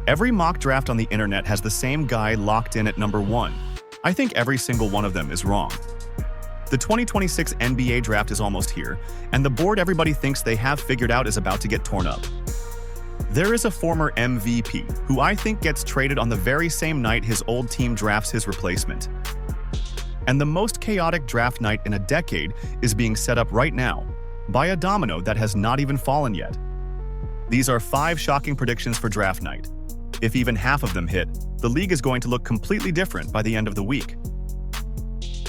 Every mock draft on the internet has the same guy locked in at number 1. I think every single one of them is wrong. The 2026 NBA draft is almost here, and the board everybody thinks they have figured out is about to get torn up. There is a former MVP who I think gets traded on the very same night his old team drafts his replacement. And the most chaotic draft night in a decade is being set up right now by a domino that has not even fallen yet. These are 5 shocking predictions for draft night. If even half of them hit, the league is going to look completely different by the end of the week.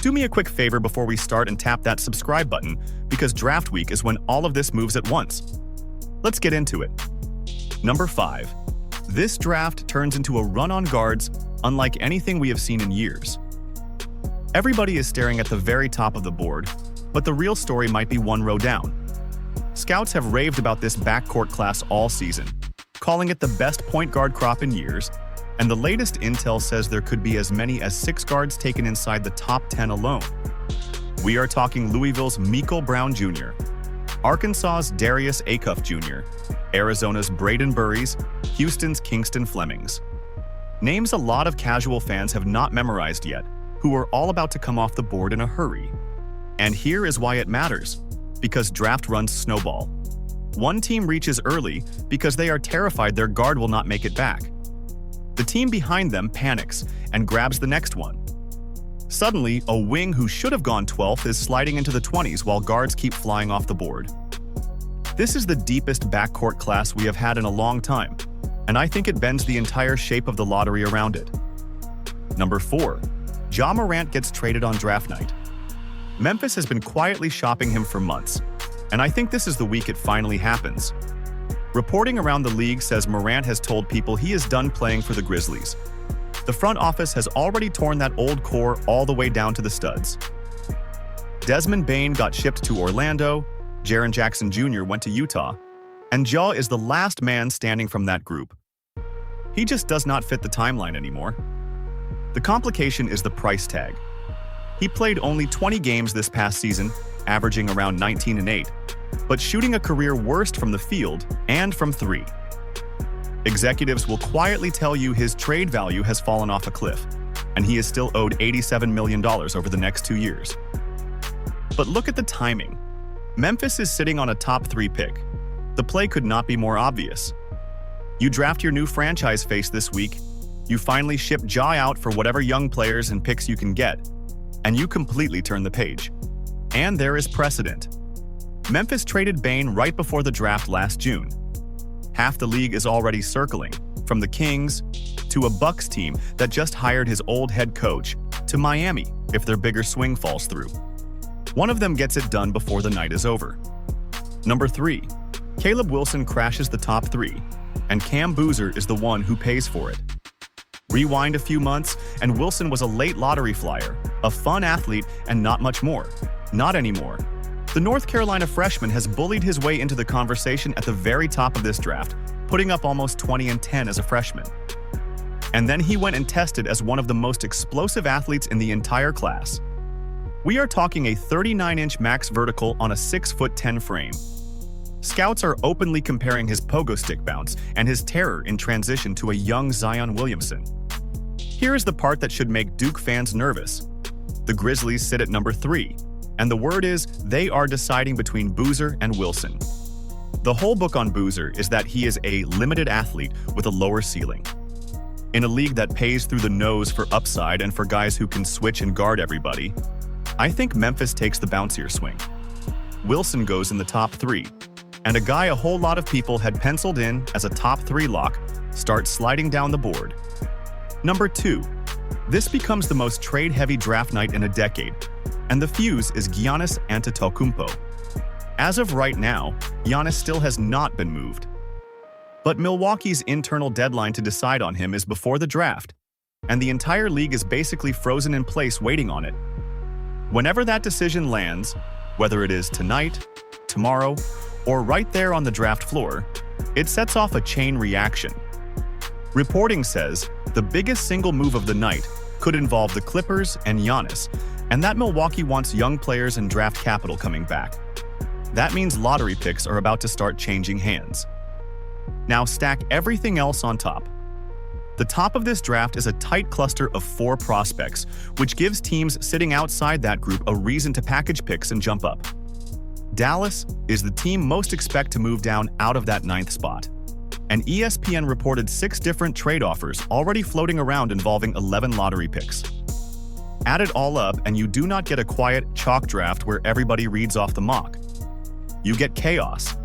Do me a quick favor before we start and tap that subscribe button, because draft week is when all of this moves at once. Let's get into it. Number 5. This draft turns into a run on guards unlike anything we have seen in years. Everybody is staring at the very top of the board, but the real story might be one row down. Scouts have raved about this backcourt class all season, calling it the best point guard crop in years, and the latest intel says there could be as many as 6 guards taken inside the top 10 alone. We are talking Louisville's Michael Brown Jr., Arkansas's Darius Acuff Jr., Arizona's Braden Burries, Houston's Kingston Flemings. Names a lot of casual fans have not memorized yet, who are all about to come off the board in a hurry. And here is why it matters. Because draft runs snowball. One team reaches early because they are terrified their guard will not make it back. The team behind them panics and grabs the next one. Suddenly, a wing who should have gone 12th is sliding into the 20s while guards keep flying off the board. This is the deepest backcourt class we have had in a long time, and I think it bends the entire shape of the lottery around it. Number 4. Ja Morant gets traded on draft night. Memphis has been quietly shopping him for months, and I think this is the week it finally happens. Reporting around the league says Morant has told people he is done playing for the Grizzlies. The front office has already torn that old core all the way down to the studs. Desmond Bane got shipped to Orlando, Jaren Jackson Jr. went to Utah, and Ja is the last man standing from that group. He just does not fit the timeline anymore. The complication is the price tag. He played only 20 games this past season, averaging around 19 and 8, but shooting a career worst from the field and from 3. Executives will quietly tell you his trade value has fallen off a cliff, and he is still owed $87 million over the next 2 years. But look at the timing. Memphis is sitting on a top 3 pick. The play could not be more obvious. You draft your new franchise face this week, you finally ship Ja out for whatever young players and picks you can get, and you completely turn the page. And there is precedent. Memphis traded Bane right before the draft last June. Half the league is already circling, from the Kings to a Bucks team that just hired his old head coach to Miami if their bigger swing falls through. One of them gets it done before the night is over. Number 3. Caleb Wilson crashes the top 3, and Cam Boozer is the one who pays for it. Rewind a few months, and Wilson was a late lottery flyer, a fun athlete, and not much more. Not anymore. The North Carolina freshman has bullied his way into the conversation at the very top of this draft, putting up almost 20 and 10 as a freshman. And then he went and tested as one of the most explosive athletes in the entire class. We are talking a 39-inch max vertical on a 6'10" frame. Scouts are openly comparing his pogo stick bounce and his terror in transition to a young Zion Williamson. Here is the part that should make Duke fans nervous. The Grizzlies sit at number 3, and the word is they are deciding between Boozer and Wilson. The whole book on Boozer is that he is a limited athlete with a lower ceiling. In a league that pays through the nose for upside and for guys who can switch and guard everybody, I think Memphis takes the bouncier swing. Wilson goes in the top 3, and a guy a whole lot of people had penciled in as a top 3 lock starts sliding down the board. Number 2. This becomes the most trade-heavy draft night in a decade, and the fuse is Giannis Antetokounmpo. As of right now, Giannis still has not been moved. But Milwaukee's internal deadline to decide on him is before the draft, and the entire league is basically frozen in place waiting on it. Whenever that decision lands, whether it is tonight, tomorrow, or right there on the draft floor, it sets off a chain reaction. Reporting says the biggest single move of the night could involve the Clippers and Giannis, and that Milwaukee wants young players and draft capital coming back. That means lottery picks are about to start changing hands. Now stack everything else on top. The top of this draft is a tight cluster of 4 prospects, which gives teams sitting outside that group a reason to package picks and jump up. Dallas is the team most expect to move down out of that 9th spot. And ESPN reported 6 different trade offers already floating around involving 11 lottery picks. Add it all up and you do not get a quiet chalk draft where everybody reads off the mock. You get chaos.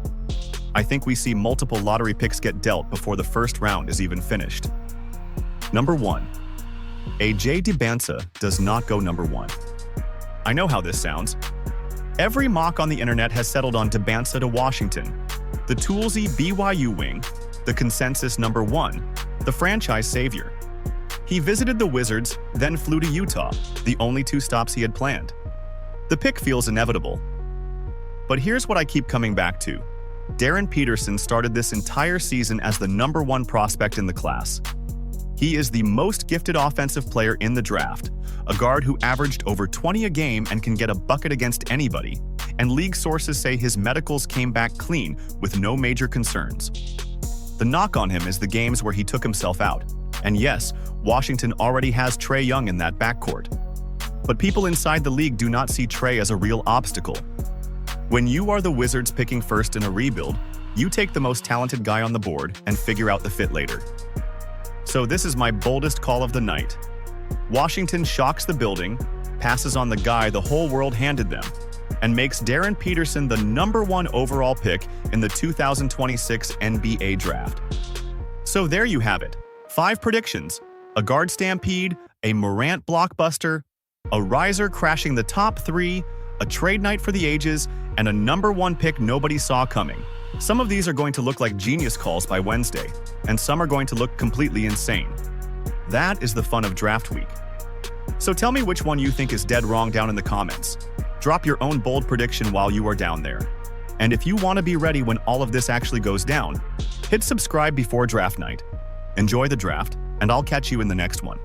I think we see multiple lottery picks get dealt before the first round is even finished. Number 1. AJ Dybantsa does not go number 1. I know how this sounds. Every mock on the internet has settled on Dybantsa to Washington, the toolsy BYU wing, the consensus number 1, the franchise savior. He visited the Wizards, then flew to Utah, the only 2 stops he had planned. The pick feels inevitable. But here's what I keep coming back to. Darryn Peterson started this entire season as the number 1 prospect in the class. He is the most gifted offensive player in the draft, a guard who averaged over 20 a game and can get a bucket against anybody, and league sources say his medicals came back clean with no major concerns. The knock on him is the games where he took himself out. And yes, Washington already has Trae Young in that backcourt. But people inside the league do not see Trae as a real obstacle. When you are the Wizards picking first in a rebuild, you take the most talented guy on the board and figure out the fit later. So this is my boldest call of the night. Washington shocks the building, passes on the guy the whole world handed them, and makes Darryn Peterson the number 1 overall pick in the 2026 NBA Draft. So there you have it. 5 predictions: a guard stampede, a Morant blockbuster, a riser crashing the top 3, a trade night for the ages, and a number 1 pick nobody saw coming. Some of these are going to look like genius calls by Wednesday, and some are going to look completely insane. That is the fun of draft week. So tell me which one you think is dead wrong down in the comments. Drop your own bold prediction while you are down there. And if you want to be ready when all of this actually goes down, hit subscribe before draft night. Enjoy the draft, and I'll catch you in the next one.